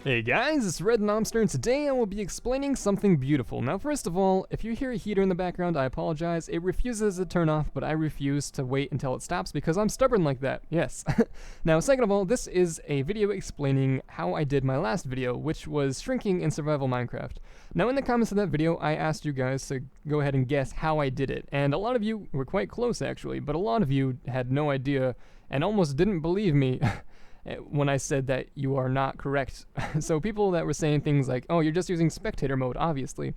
Hey guys, it's ᴗᵉᵉ, and today I will be explaining something beautiful. Now first of all, if you hear a heater in the background, I apologize. It refuses to turn off, but I refuse to wait until it stops because I'm stubborn like that, yes. Now second of all, this is a video explaining how I did my last video, which was shrinking in survival Minecraft. Now in the comments of that video, I asked you guys to go ahead and guess how I did it, and a lot of you were quite close actually, but a lot of you had no idea and almost didn't believe me when I said that you are not correct. So people that were saying things like, oh, you're just using spectator mode, obviously.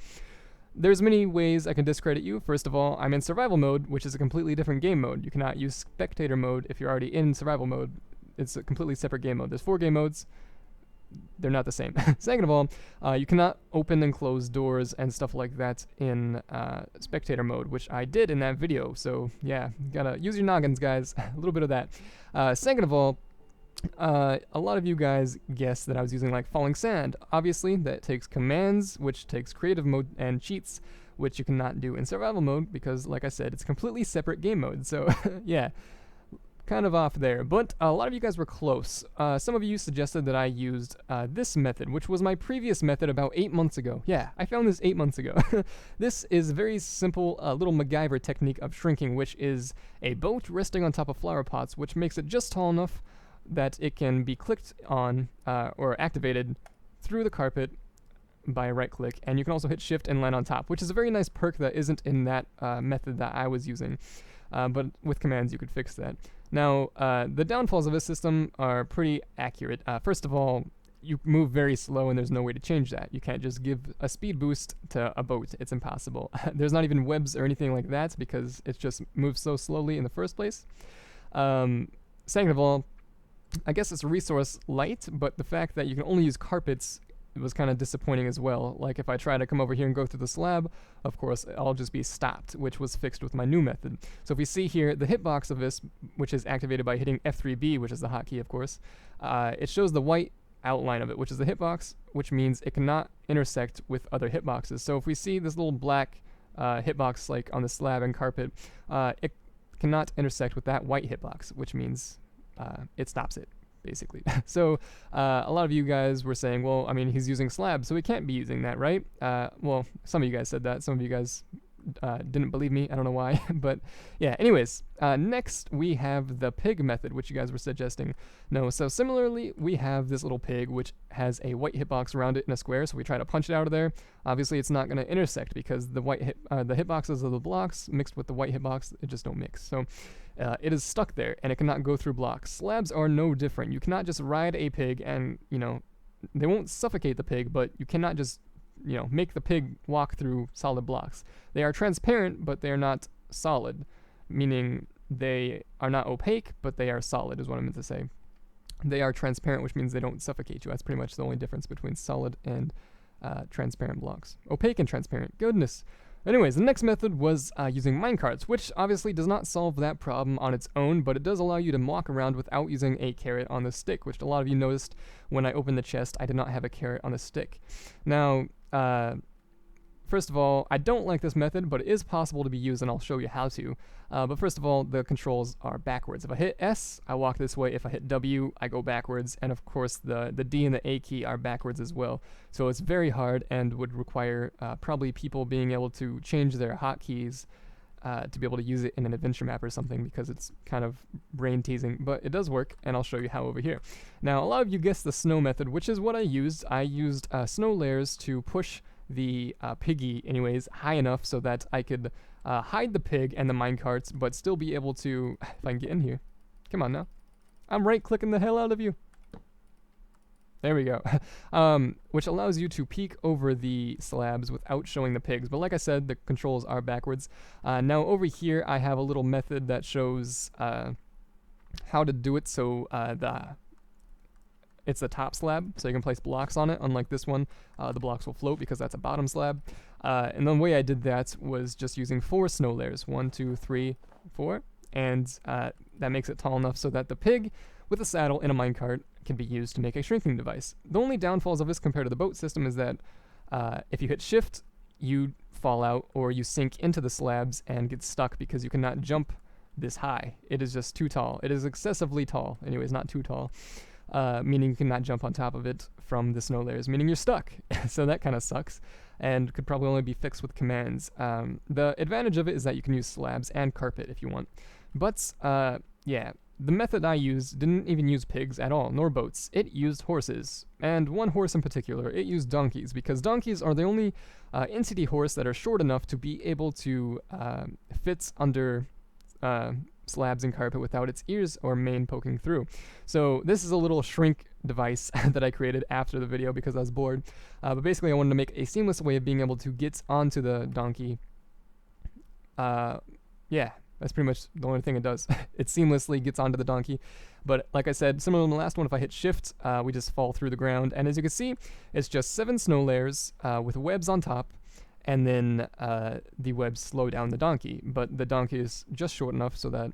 There's many ways I can discredit you. First of all, I'm in survival mode, which is a completely different game mode. You cannot use spectator mode if you're already in survival mode. It's a completely separate game mode. There's 4 game modes. They're not the same. Second of all, you cannot open and close doors and stuff like that in spectator mode, which I did in that video. So yeah, gotta use your noggins, guys. A little bit of that. Second of all, a lot of you guys guessed that I was using like falling sand. Obviously, that takes commands, which takes creative mode, and cheats, which you cannot do in survival mode because, like I said, it's completely separate game mode. So yeah, kind of off there. But a lot of you guys were close. Some of you suggested that I used this method, which was my previous method about 8 months ago. Yeah, I found this 8 months ago. This is a very simple little MacGyver technique of shrinking, which is a boat resting on top of flower pots, which makes it just tall enough that it can be clicked on or activated through the carpet by a right click, and you can also hit shift and land on top, which is a very nice perk that isn't in that method that I was using, but with commands you could fix that. Now the downfalls of this system are pretty accurate. First of all, you move very slow and there's no way to change that. You can't just give a speed boost to a boat. It's impossible. There's not even webs or anything like that because it just moves so slowly in the first place. Second of all, I guess it's resource light, but the fact that you can only use carpets was kind of disappointing as well. Like if I try to come over here and go through the slab, of course I'll just be stopped, which was fixed with my new method. So if we see here, the hitbox of this, which is activated by hitting F3B, which is the hotkey of course, it shows the white outline of it, which is the hitbox, which means it cannot intersect with other hitboxes. So if we see this little black hitbox like on the slab and carpet, it cannot intersect with that white hitbox, which means it stops it, basically. So a lot of you guys were saying, well, I mean, he's using slab, so he can't be using that, right? Well, some of you guys said that. Some of you guys didn't believe me. I don't know why. But yeah, anyways, next we have the pig method, which you guys were suggesting. No, so similarly, we have this little pig, which has a white hitbox around it in a square, so we try to punch it out of there. Obviously, it's not going to intersect because the hitboxes of the blocks mixed with the white hitbox, it just don't mix. So it is stuck there, and it cannot go through blocks. Slabs are no different. You cannot just ride a pig and, you know, they won't suffocate the pig, but you cannot just, you know, make the pig walk through solid blocks. They are transparent, but they are not solid, meaning they are not opaque, but they are solid is what I meant to say. They are transparent, which means they don't suffocate you. That's pretty much the only difference between solid and transparent blocks. Opaque and transparent. Goodness. Anyways, the next method was using minecarts, which obviously does not solve that problem on its own, but it does allow you to walk around without using a carrot on the stick, which a lot of you noticed when I opened the chest. I did not have a carrot on the stick. Now, first of all, I don't like this method, but it is possible to be used, and I'll show you how to. But first of all, the controls are backwards. If I hit S, I walk this way. If I hit W, I go backwards. And of course, the D and the A key are backwards as well. So it's very hard and would require probably people being able to change their hotkeys to be able to use it in an adventure map or something, because it's kind of brain teasing, but it does work, and I'll show you how over here. Now, a lot of you guessed the snow method, which is what I used. I used snow layers to push the piggy anyways high enough so that I could hide the pig and the minecarts, but still be able to, if I can get in here, come on now, I'm right clicking the hell out of you. There we go. Which allows you to peek over the slabs without showing the pigs. But like I said, the controls are backwards. Now over here, I have a little method that shows how to do it. So it's the top slab, so you can place blocks on it. Unlike this one, the blocks will float because that's a bottom slab. And the way I did that was just using 4 snow layers. 1, 2, 3, 4. And that makes it tall enough so that the pig with a saddle and a minecart can be used to make a shrinking device. The only downfalls of this compared to the boat system is that if you hit shift, you fall out or you sink into the slabs and get stuck because you cannot jump this high. It is just too tall. It is excessively tall. Anyways, not too tall. meaning you cannot jump on top of it from the snow layers, meaning you're stuck. So that kind of sucks, and could probably only be fixed with commands. The advantage of it is that you can use slabs and carpet if you want. But, yeah, the method I used didn't even use pigs at all, nor boats. It used horses, and one horse in particular. It used donkeys, because donkeys are the only entity horse that are short enough to be able to fit under slabs and carpet without its ears or mane poking through. So this is a little shrink device that I created after the video because I was bored. But basically I wanted to make a seamless way of being able to get onto the donkey. Yeah, that's pretty much the only thing it does. It seamlessly gets onto the donkey. But like I said, similar to the last one, if I hit shift, we just fall through the ground. And as you can see, it's just 7 snow layers with webs on top. And then the webs slow down the donkey. But the donkey is just short enough so that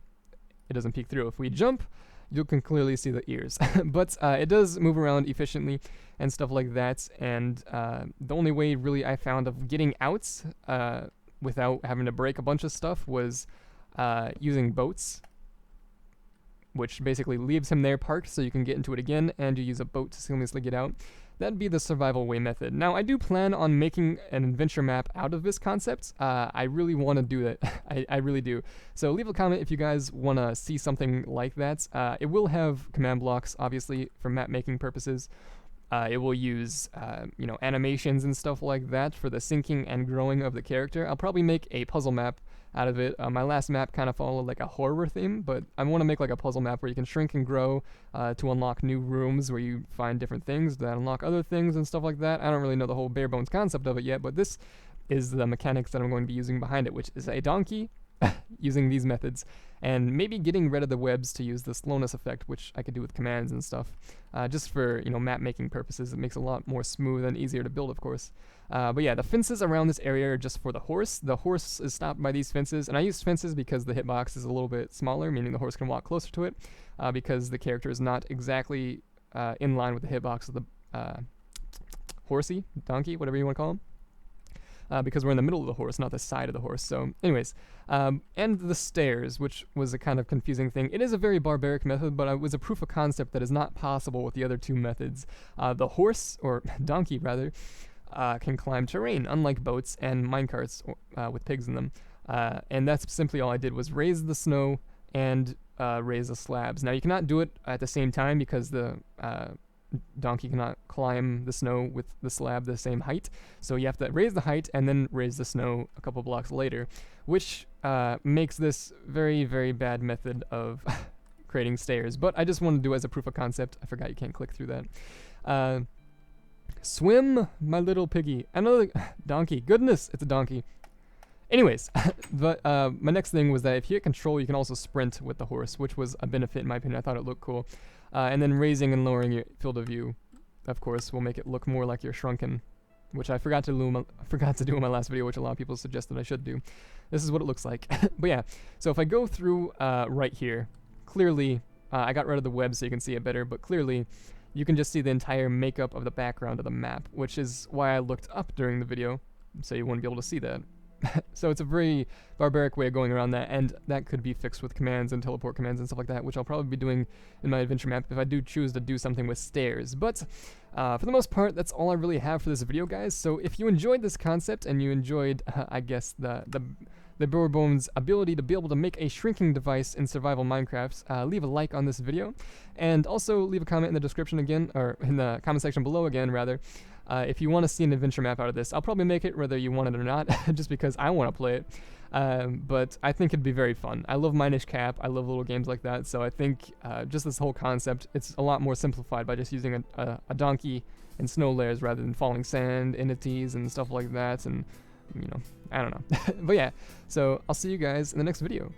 it doesn't peek through. If we jump, you can clearly see the ears. But it does move around efficiently and stuff like that. And the only way really I found of getting out without having to break a bunch of stuff was using boats, which basically leaves him there parked so you can get into it again, and you use a boat to seamlessly get out. That'd be the survival way method. Now, I do plan on making an adventure map out of this concept. I really want to do that. I really do. So leave a comment if you guys want to see something like that. It will have command blocks, obviously, for map making purposes. It will use, you know, animations and stuff like that for the syncing and growing of the character. I'll probably make a puzzle map out of it. My last map kind of followed like a horror theme, but I want to make like a puzzle map where you can shrink and grow to unlock new rooms where you find different things that unlock other things and stuff like that. I don't really know the whole bare bones concept of it yet, but this is the mechanics that I'm going to be using behind it, which is a donkey using these methods, and maybe getting rid of the webs to use the slowness effect, which I could do with commands and stuff, just for, you know, map making purposes. It makes it a lot more smooth and easier to build, of course. But yeah, the fences around this area are just for the horse. The horse is stopped by these fences, and I use fences because the hitbox is a little bit smaller, meaning the horse can walk closer to it, because the character is not exactly in line with the hitbox of the horsey, donkey, whatever you want to call him. Because we're in the middle of the horse, not the side of the horse. So anyways, and the stairs, which was a kind of confusing thing. It is a very barbaric method, but it was a proof of concept that is not possible with the other two methods. The horse, or donkey rather, can climb terrain, unlike boats and minecarts with pigs in them. And that's simply all I did, was raise the snow and raise the slabs. Now you cannot do it at the same time because the donkey cannot climb the snow with the slab the same height, so you have to raise the height and then raise the snow a couple blocks later, which makes this very, very bad method of creating stairs. But I just wanted to do it as a proof of concept. I forgot you can't click through that. Swim, my little piggy. Another donkey. Goodness, it's a donkey. Anyways, but my next thing was that if you hit control, you can also sprint with the horse, which was a benefit in my opinion. I thought it looked cool. And then raising and lowering your field of view, of course, will make it look more like you're shrunken, which I forgot to do in my last video, which a lot of people suggested I should do. This is what it looks like. But yeah, so if I go through right here, clearly, I got rid of the web so you can see it better, but clearly you can just see the entire makeup of the background of the map, which is why I looked up during the video, so you wouldn't be able to see that. So it's a very barbaric way of going around that, and that could be fixed with commands and teleport commands and stuff like that, which I'll probably be doing in my adventure map if I do choose to do something with stairs. But for the most part, that's all I really have for this video, guys. So if you enjoyed this concept and you enjoyed, I guess, the bare bones ability to be able to make a shrinking device in survival Minecraft, leave a like on this video, and also leave a comment in the description again, or in the comment section below again, rather. If you want to see an adventure map out of this, I'll probably make it whether you want it or not, just because I want to play it. But I think it'd be very fun. I love ᴗᴗ². I love little games like that, so I think just this whole concept, it's a lot more simplified by just using a donkey and snow layers rather than falling sand, entities, and stuff like that, and, you know, I don't know. But yeah, so I'll see you guys in the next video.